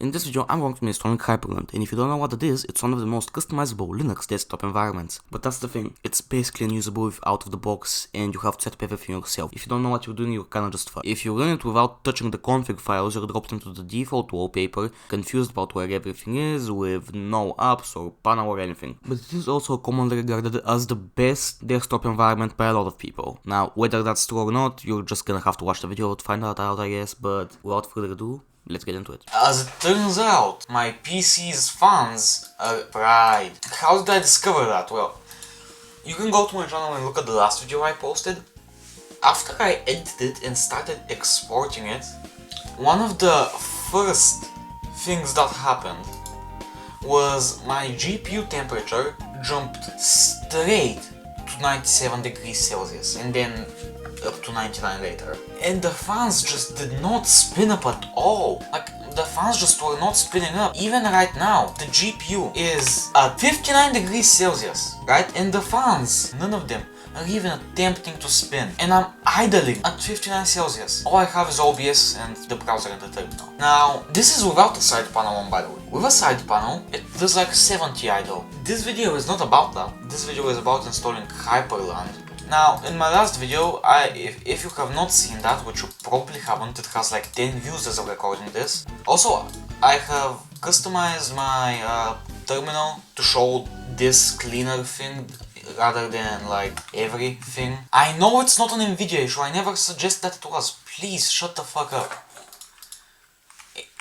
In this video, I'm going to be installing Hyprland, and if you don't know what it is, it's one of the most customizable Linux desktop environments. But that's the thing, it's basically unusable out of the box, and you have to set up everything yourself. If you don't know what you're doing, you're kinda just fucked. If you run it without touching the config files, you're dropped into the default wallpaper, confused about where everything is, with no apps or panel or anything. But it is also commonly regarded as the best desktop environment by a lot of people. Now, whether that's true or not, you're just gonna have to watch the video to find out, I guess, but without further ado, let's get into it. As it turns out, my PC's fans are fried. How did I discover that? Well, you can go to my channel and look at the last video I posted. After I edited it and started exporting it, one of the first things that happened was my GPU temperature jumped straight to 97 degrees Celsius and then up to 99 later. And the fans just did not spin up at all. Like, the fans just were not spinning up. Even right now, the GPU is at 59 degrees Celsius, right? And the fans, none of them are even attempting to spin. And I'm idling at 59 Celsius. All I have is OBS and the browser and the terminal. Now, this is without a side panel on, by the way. With a side panel, it does like 70 idle. This video is not about that. This video is about installing Hyprland. Now, in my last video, if you have not seen that, which you probably haven't, it has like 10 views as of recording this. Also, I have customized my terminal to show this cleaner thing rather than like everything. I know it's not an NVIDIA issue, I never suggest that it was. Please, shut the fuck up.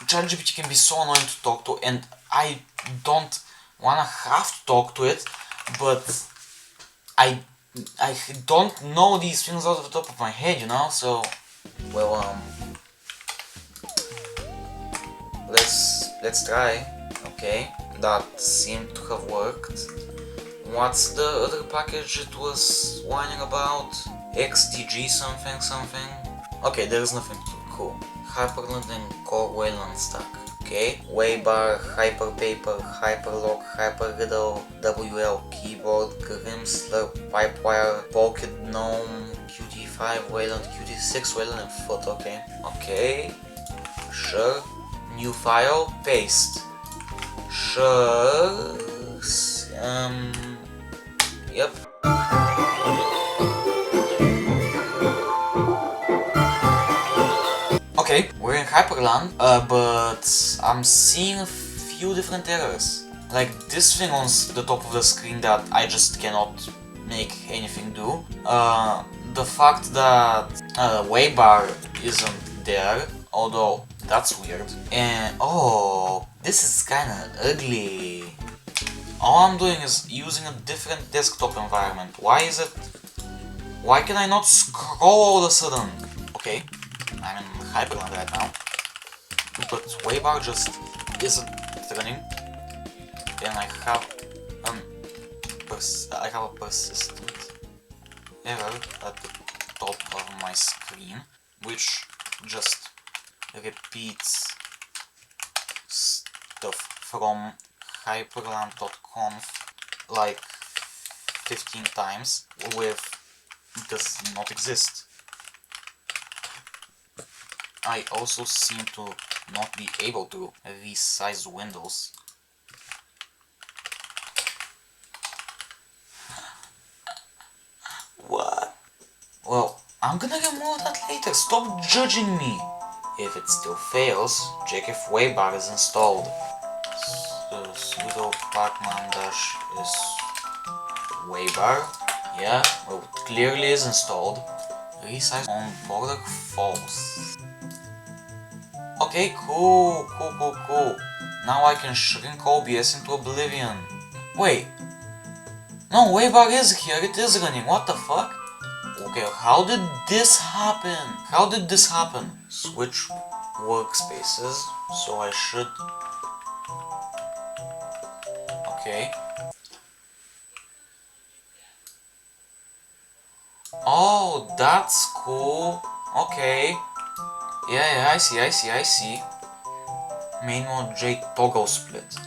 ChatGPT can be so annoying to talk to, and I don't wanna have to talk to it, but I don't know these things out of the top of my head, you know, so, well, let's try. Okay, that seemed to have worked. What's the other package it was whining about? XTG something? Okay, there's nothing too cool. Hyprland and Core Wayland stack. Okay, Waybar, Hyperpaper, Hyperlock, Hyperriddle, WL keyboard, Grimslur, Pipewire, Pocket Gnome, Qt5, Wayland, Qt6, Wayland, and Foot. Okay, sure. New file, paste. Sure. Yep. Okay, we're in Hyprland, but I'm seeing a few different errors. Like this thing on the top of the screen that I just cannot make anything do. The fact that Waybar isn't there, although that's weird. And oh, this is kinda ugly. All I'm doing is using a different desktop environment. Why is it? Why can I not scroll all of a sudden? Okay, I'm in Hyprland right now, but Waybar just isn't running, and I have a persistent error at the top of my screen, which just repeats stuff from hyprland.conf like 15 times with does not exist. I also seem to not be able to resize windows. What? Well, I'm gonna remove that later. Stop judging me. If it still fails, check if Waybar is installed. So sudo pacman -is Waybar. Yeah, well, it clearly is installed. Resize on border false. Okay, cool. Now I can shrink OBS into oblivion. Wait. No, Waybar is here, it is running, what the fuck? Okay, how did this happen? Switch workspaces, so I should... Okay. Oh, that's cool. Okay. Yeah, I see. Main mode J toggle split.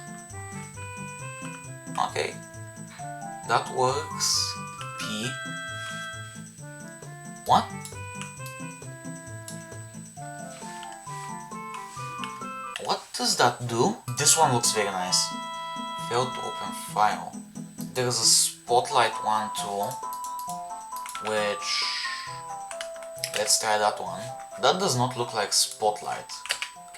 Okay. That works. P. What? What does that do? This one looks very nice. Failed to open file. There's a spotlight one too, which... let's try that one. That does not look like spotlight.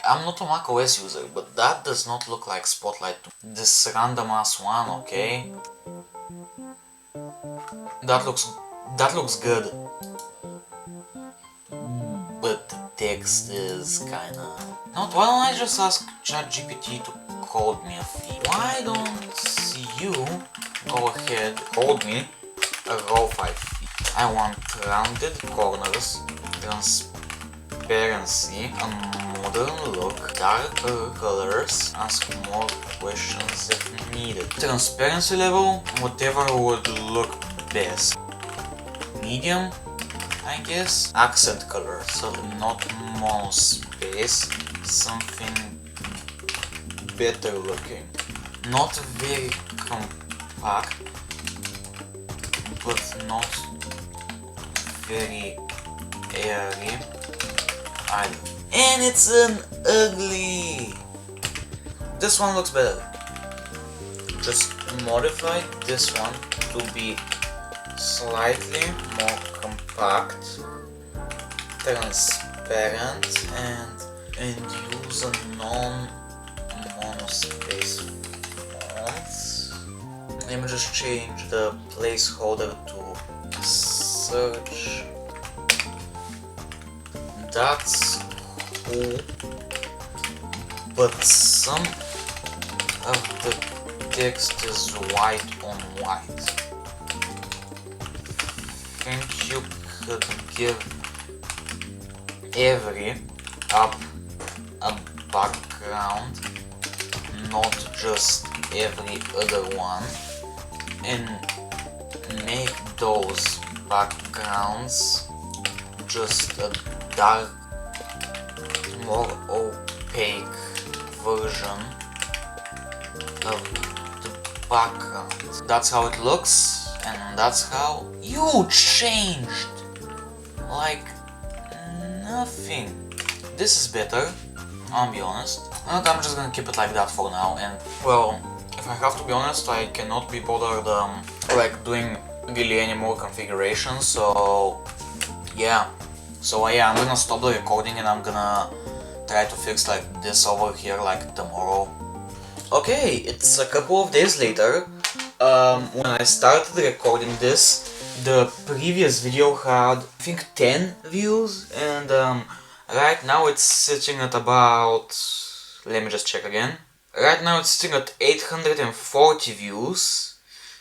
I'm not a macOS user, but that does not look like spotlight. This random ass one, okay. That looks good. But the text is kinda... Not, why don't I just ask ChatGPT to code me a theme? Why don't you go ahead, code me a Rofi theme? I want rounded corners, transparency, a modern look, darker colors, ask more questions if needed. Transparency level, whatever would look best. Medium, I guess. Accent color, so not monospace, something better looking. Not very compact, but not very airy either. And it's an ugly! This one looks better. Just modify this one to be slightly more compact, transparent, and use a non-monospace font. Let me just change the placeholder to search. That's cool, but some of the text is white on white. Think you could give every app a background, not just every other one, and make those backgrounds just a dark, more opaque version of the background. That's how it looks, and that's how you changed like nothing. This is better, I'll be honest. And I'm just gonna keep it like that for now, and well, if I have to be honest, I cannot be bothered like doing really any more configurations, so yeah. So yeah, I'm gonna stop the recording and I'm gonna try to fix like this over here like tomorrow. Okay, it's a couple of days later. When I started recording this, the previous video had I think 10 views, and right now it's sitting at about, let me just check again. Right now it's sitting at 840 views,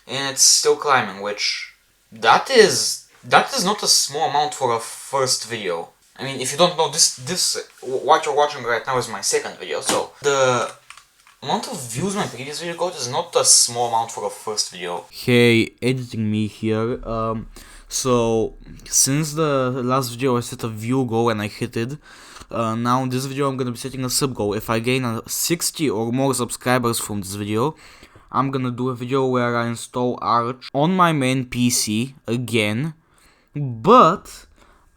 and it's still climbing, which that is not a small amount for a first video. I mean, if you don't know, this what you're watching right now is my second video, so the amount of views my previous video got is not a small amount for a first video. Hey, editing me here. So since the last video I set a view goal and I hit it, now in this video I'm gonna be setting a sub goal. If I gain 60 or more subscribers from this video, I'm gonna do a video where I install Arch on my main PC again, but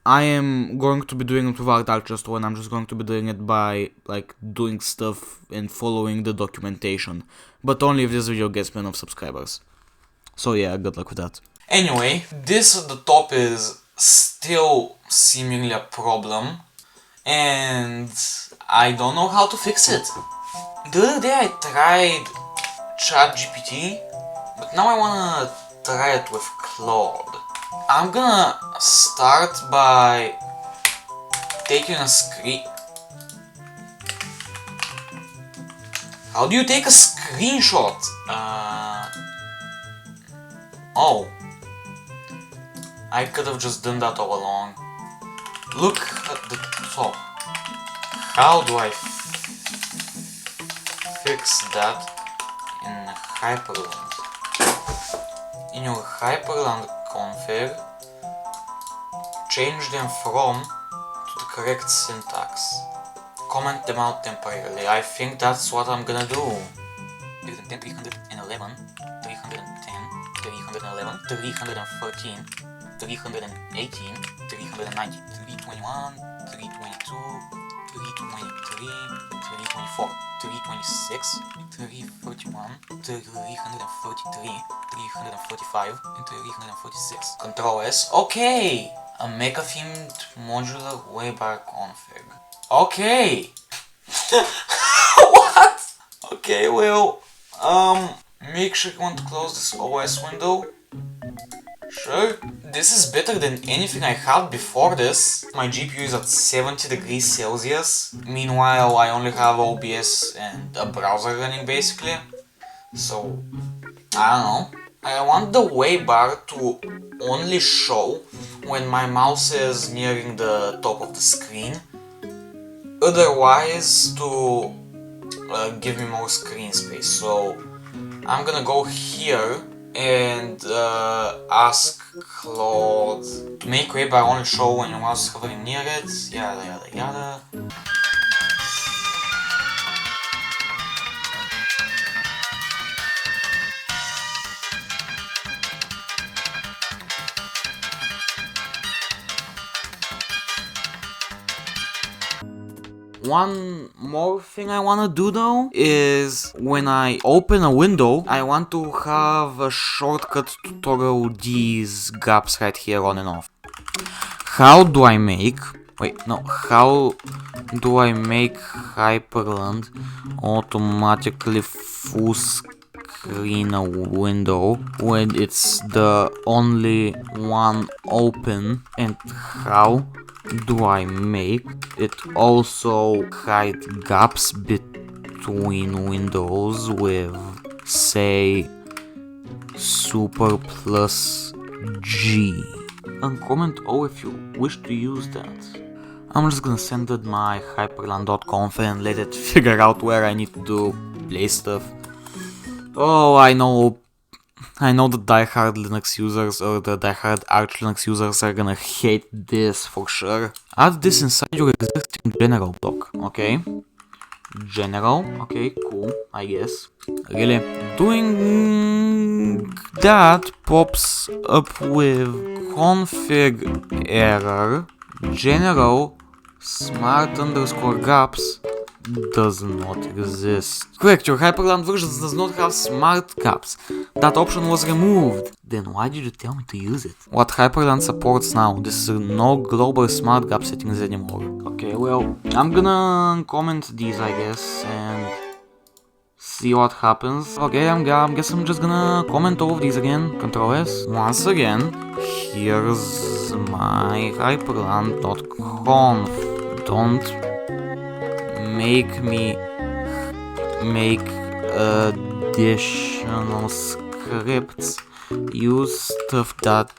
I am going to be doing it without Arch install, and I'm just going to be doing it by like doing stuff and following the documentation, but only if this video gets me enough subscribers. So yeah, good luck with that. Anyway, this at the top is still seemingly a problem, and I don't know how to fix it. The other day I tried ChatGPT, but now I wanna try it with Claude. I'm gonna start by taking a screen. How do you take a screenshot? Oh. I could have just done that all along. Look at the top. How do I fix that in Hyprland? In your Hyprland config, change them from to the correct syntax. Comment them out temporarily. I think that's what I'm gonna do. 310, 311, 310, 311, 313, 318, 319, 321, 322, 323, 324, 326, 331, 333, 345, and 346. Control S. Okay! A mecha themed modular waybar config. Okay! What? Okay, well, make sure you want to close this OS window. Sure. This is better than anything I had before this. My GPU is at 70 degrees Celsius. Meanwhile, I only have OBS and a browser running basically. So, I don't know. I want the waybar to only show when my mouse is nearing the top of the screen. Otherwise, to give me more screen space. So, I'm gonna go here and ask Claude to make waybar only show when your mouse is hovering near it, yada yada yada. One more thing I wanna do though is when I open a window, I want to have a shortcut to toggle these gaps right here on and off. How do I make... how do I make Hyprland automatically full screen a window when it's the only one open, and how do I make it also hide gaps between windows with, say, Super plus G? And comment O if you wish to use that. I'm just gonna send it my hyprland.conf and let it figure out where I need to place stuff. Oh, I know the diehard Linux users or the diehard Arch Linux users are gonna hate this for sure. Add this inside your existing general block, okay? General, okay, cool, I guess. Really? Doing that pops up with config error. General smart underscore gaps does not exist. Correct, your Hyprland version does not have smart gaps. That option was removed. Then why did you tell me to use it? What Hyprland supports now, this is no global smart gap settings anymore. Okay, well, I'm gonna comment these, I guess, and see what happens. Okay, I guess I'm just gonna comment all of these again. Control S. Once again, here's my hyprland.conf. Don't make me make additional scripts. Use stuff that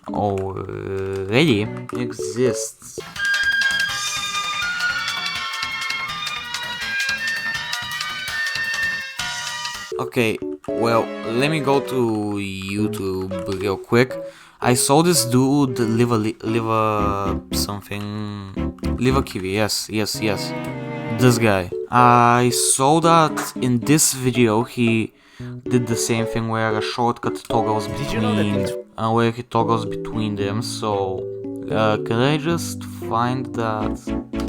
already exists. Okay, well, let me go to YouTube real quick. I saw this dude live a kiwi, yes. This guy. I saw that in this video he did the same thing where a shortcut toggles between them, so can I just find that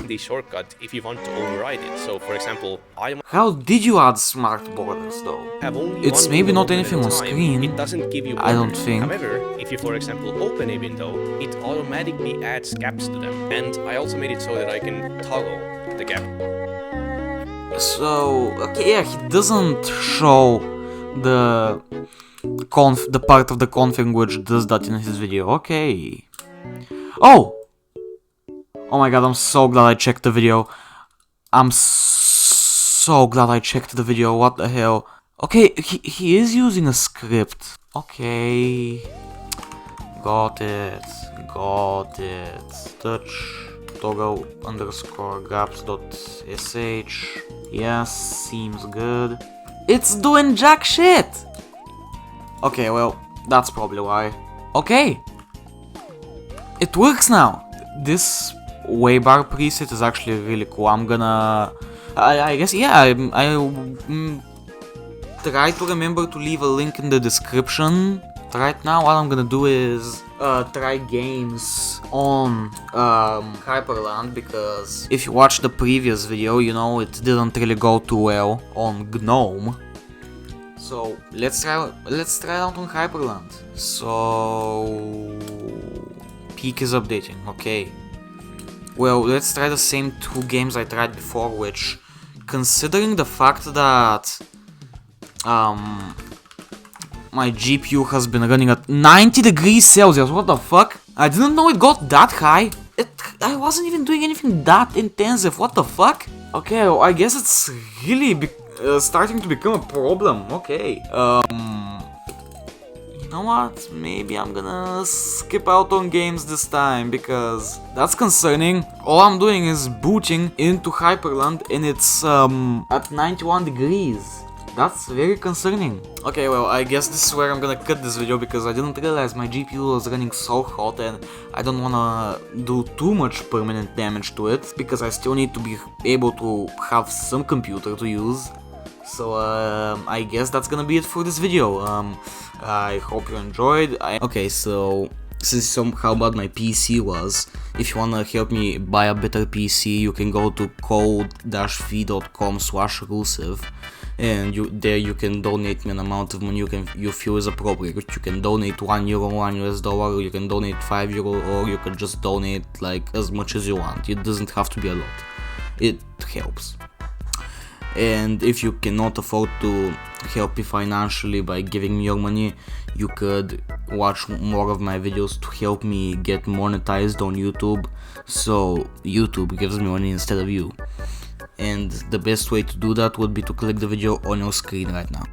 the shortcut if you want to override it. So for example, how did you add smart borders though? It's maybe not anything on screen. It doesn't give you I don't think. However, if you for example open a window, it automatically adds gaps to them. And I also made it so that I can toggle the gap. So okay, yeah, he doesn't show the part of the config which does that in his video. Okay. Oh my god, I'm so glad I checked the video. What the hell? Okay, he is using a script. Okay. Got it. Touch toggle underscore gaps.sh. Yes, seems good. It's doing jack shit! Okay, well, that's probably why. Okay. It works now. This waybar preset is actually really cool. I'm gonna... I guess, yeah, I try to remember to leave a link in the description right now what I'm gonna do is try games on Hyprland, because if you watch the previous video, you know it didn't really go too well on GNOME. So let's try out on Hyprland. So Peak is updating, okay. Well, let's try the same 2 games I tried before, which, considering the fact that my GPU has been running at 90 degrees Celsius, what the fuck? I didn't know it got that high. I wasn't even doing anything that intensive, what the fuck? Okay, well, I guess it's really starting to become a problem, okay. You know what? Maybe I'm gonna skip out on games this time, because that's concerning. All I'm doing is booting into Hyprland and it's at 91 degrees. That's very concerning. Okay, well, I guess this is where I'm gonna cut this video, because I didn't realize my GPU was running so hot and I don't wanna do too much permanent damage to it, because I still need to be able to have some computer to use. So I guess that's gonna be it for this video. I hope you enjoyed. Okay, so since how bad my PC was, if you wanna help me buy a better PC, you can go to code-fee.com/elusive, and there you can donate me an amount of money you feel is appropriate. You can donate €1, $1, you can donate €5, or you can just donate like as much as you want. It doesn't have to be a lot. It helps. And if you cannot afford to help me financially by giving me your money, you could watch more of my videos to help me get monetized on YouTube, so YouTube gives me money instead of you. And the best way to do that would be to click the video on your screen right now.